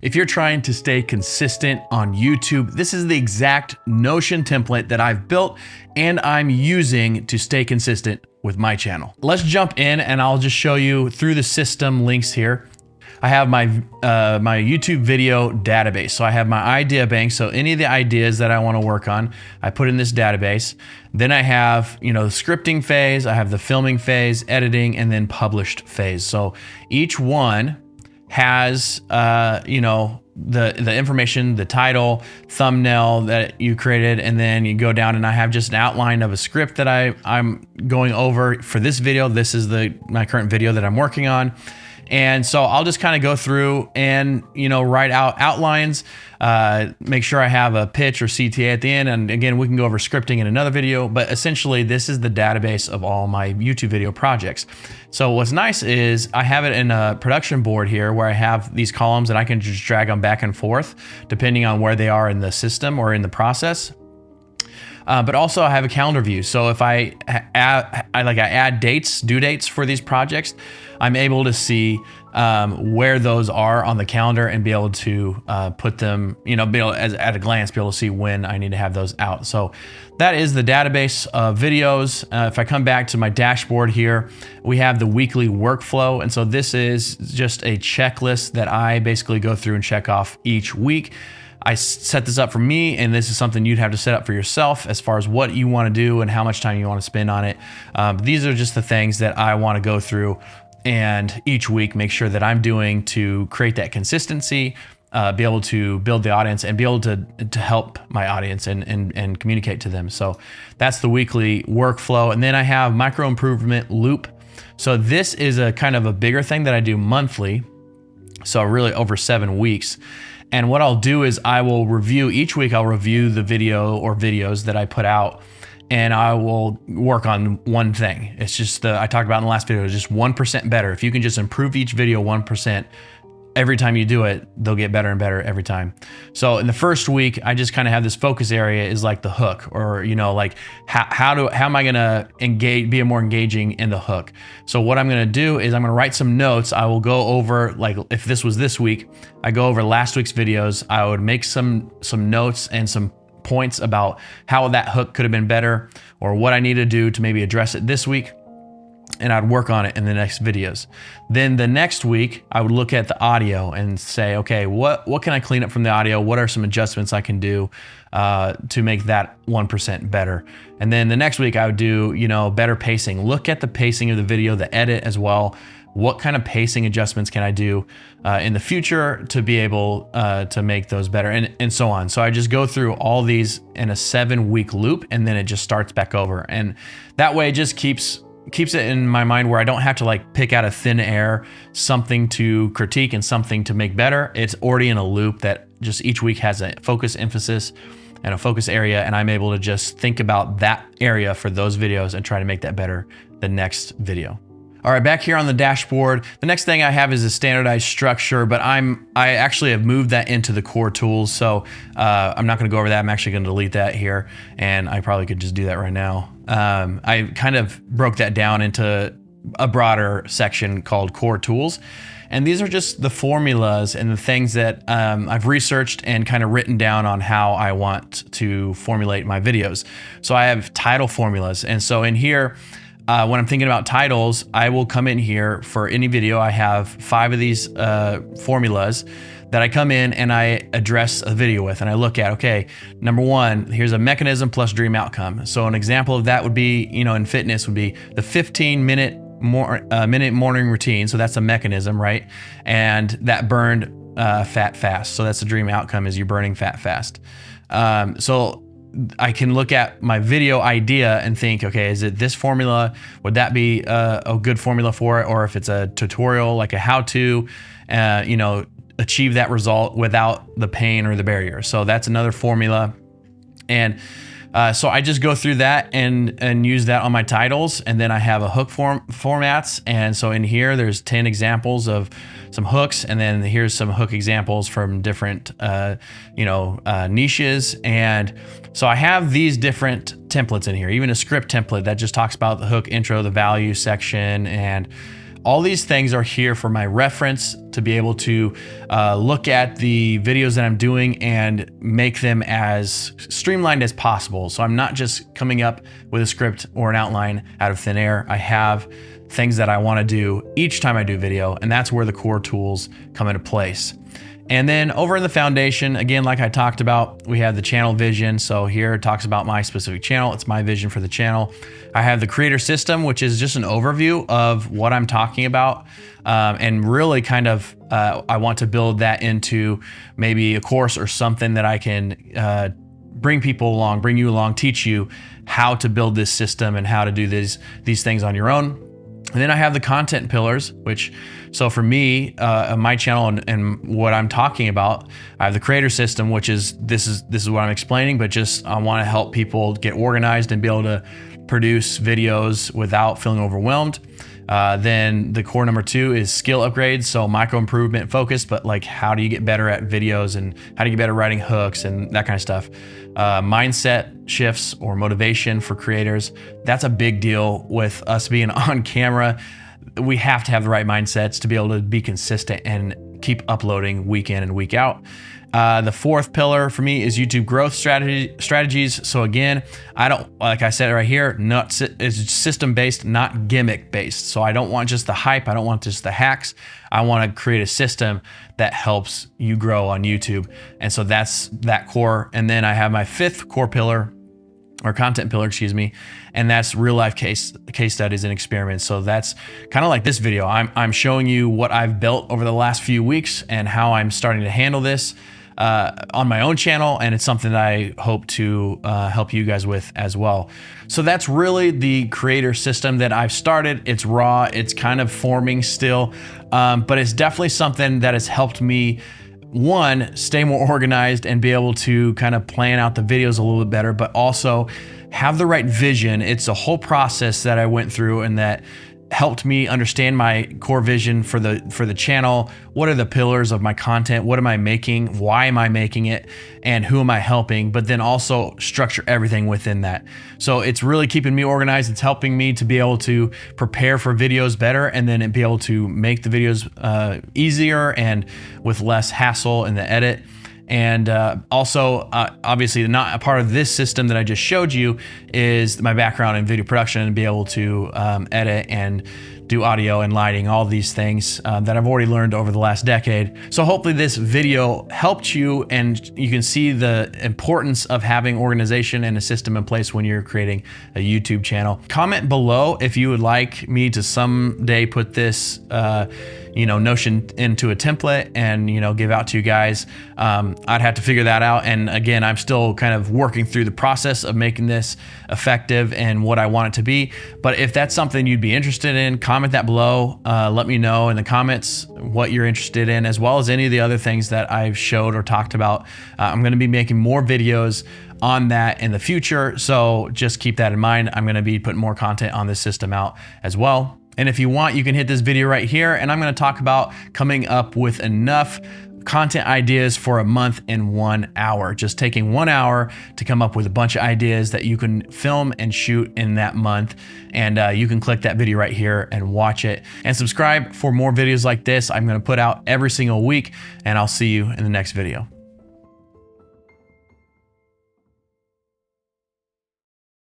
If you're trying to stay consistent on YouTube, this is the exact Notion template that I've built and I'm using to stay consistent with my channel. Let's jump in and I'll just show you through the system links here. I have my my YouTube video database. So I have my idea bank. So any of the ideas that I want to work on, I put in this database. Then I have, the scripting phase, I have the filming phase, editing, and then published phase. So each one has, the information, the title, thumbnail that you created, and then you go down and I have just an outline of a script that I'm going over for this video. This is my current video that I'm working on. And so I'll just kind of go through and, write out outlines, make sure I have a pitch or CTA at the end. And again, we can go over scripting in another video, but essentially this is the database of all my YouTube video projects. So what's nice is I have it in a production board here where I have these columns and I can just drag them back and forth depending on where they are in the system or in the process. But also I have a calendar view. So if I add due dates for these projects, I'm able to see where those are on the calendar and be able to put them, at a glance, be able to see when I need to have those out. So that is the database of videos. If I come back to my dashboard here, we have the weekly workflow. And so this is just a checklist that I basically go through and check off each week. I set this up for me, and this is something you'd have to set up for yourself as far as what you want to do and how much time you want to spend on it. These are just the things that I want to go through and each week make sure that I'm doing to create that consistency, be able to build the audience and be able to help my audience and communicate to them. So that's the weekly workflow. And then I have micro improvement loop. So this is a kind of a bigger thing that I do monthly. So really over 7 weeks. And what I'll do is I will review each week. I'll review the video or videos that I put out, and I will work on one thing. It's just I talked about in the last video, just 1% better. If you can just improve each video 1%, every time you do it, they'll get better and better every time. So in the first week, I just kind of have this focus area is like the hook, or how am I gonna be more engaging in the hook? So what I'm gonna do is I'm gonna write some notes. I will go over, like if this was this week, I go over last week's videos. I would make some notes and some points about how that hook could have been better or what I need to do to maybe address it this week. And I'd work on it in the next videos. Then the next week, I would look at the audio and say, okay, what can I clean up from the audio? What are some adjustments I can do to make that 1% better? And then the next week I would do, better pacing. Look at the pacing of the video, the edit as well. What kind of pacing adjustments can I do in the future to be able to make those better, and so on. So I just go through all these in a 7-week loop, and then it just starts back over. And that way it just keeps it in my mind where I don't have to pick out of thin air something to critique and something to make better. It's already in a loop that just each week has a focus emphasis and a focus area, and I'm able to just think about that area for those videos and try to make that better the next video. All right, back here on the dashboard, the next thing I have is a standardized structure, but I actually have moved that into the core tools. So I'm not gonna go over that. I'm actually gonna delete that here, and I probably could just do that right now. I kind of broke that down into a broader section called core tools. And these are just the formulas and the things that I've researched and kind of written down on how I want to formulate my videos. So I have title formulas. And so in here, when I'm thinking about titles, I will come in here for any video. I have 5 of these formulas that I come in and I address a video with, and I look at, okay, number 1, here's a mechanism plus dream outcome. So an example of that would be, in fitness would be the 15-minute morning routine. So that's a mechanism, right? And that burned fat fast. So that's the dream outcome, is you're burning fat fast. So I can look at my video idea and think, okay, is it this formula? Would that be a good formula for it? Or if it's a tutorial, like a how-to, achieve that result without the pain or the barrier. So that's another formula. And so I just go through that and use that on my titles. And then I have a hook formats. And so in here, there's 10 examples of some hooks. And then here's some hook examples from different, niches. And so I have these different templates in here, even a script template that just talks about the hook intro, the value section, and all these things are here for my reference to be able to look at the videos that I'm doing and make them as streamlined as possible. So I'm not just coming up with a script or an outline out of thin air. I have things that I want to do each time I do video, and that's where the core tools come into place. And then over in the foundation, again, like I talked about, we have the channel vision. So here it talks about my specific channel. It's my vision for the channel. I have the creator system, which is just an overview of what I'm talking about. And really kind of, I want to build that into maybe a course or something that I can bring people along, bring you along, teach you how to build this system and how to do these things on your own. And then I have the content pillars, which, so for me, my channel and what I'm talking about, I have the creator system, which is, this is what I'm explaining, but just I want to help people get organized and be able to produce videos without feeling overwhelmed. Then the core number 2 is skill upgrades. So micro improvement focused, but like how do you get better at videos and how do you get better at writing hooks and that kind of stuff. Mindset shifts or motivation for creators. That's a big deal with us being on camera. We have to have the right mindsets to be able to be consistent and keep uploading week in and week out. The 4th pillar for me is YouTube growth strategies. So again, I don't, like I said right here, it's system-based, not gimmick-based. So I don't want just the hype. I don't want just the hacks. I want to create a system that helps you grow on YouTube. And so that's that core. And then I have my 5th core pillar, or content pillar, excuse me, and that's real life case studies and experiments. So that's kind of like this video. I'm showing you what I've built over the last few weeks and how I'm starting to handle this on my own channel, and it's something that I hope to help you guys with as well. So that's really the creator system that I've started. It's raw, it's kind of forming still, but it's definitely something that has helped me, one, stay more organized and be able to kind of plan out the videos a little bit better, but also have the right vision. It's a whole process that I went through and that helped me understand my core vision for the channel. What are the pillars of my content? What am I making? Why am I making it? And who am I helping? But then also structure everything within that. So it's really keeping me organized. It's helping me to be able to prepare for videos better and then be able to make the videos easier and with less hassle in the edit. And also, obviously, not a part of this system that I just showed you is my background in video production and be able to edit and do audio and lighting, all these things that I've already learned over the last decade. So hopefully this video helped you and you can see the importance of having organization and a system in place when you're creating a YouTube channel. Comment below if you would like me to someday put this Notion into a template and, give out to you guys. I'd have to figure that out. And again, I'm still kind of working through the process of making this effective and what I want it to be. But if that's something you'd be interested in, comment that below. Let me know in the comments what you're interested in, as well as any of the other things that I've showed or talked about. I'm going to be making more videos on that in the future. So just keep that in mind. I'm going to be putting more content on this system out as well. And if you want, you can hit this video right here, and I'm going to talk about coming up with enough content ideas for a month in 1 hour. Just taking 1 hour to come up with a bunch of ideas that you can film and shoot in that month. And you can click that video right here and watch it. And subscribe for more videos like this. I'm going to put out every single week, and I'll see you in the next video.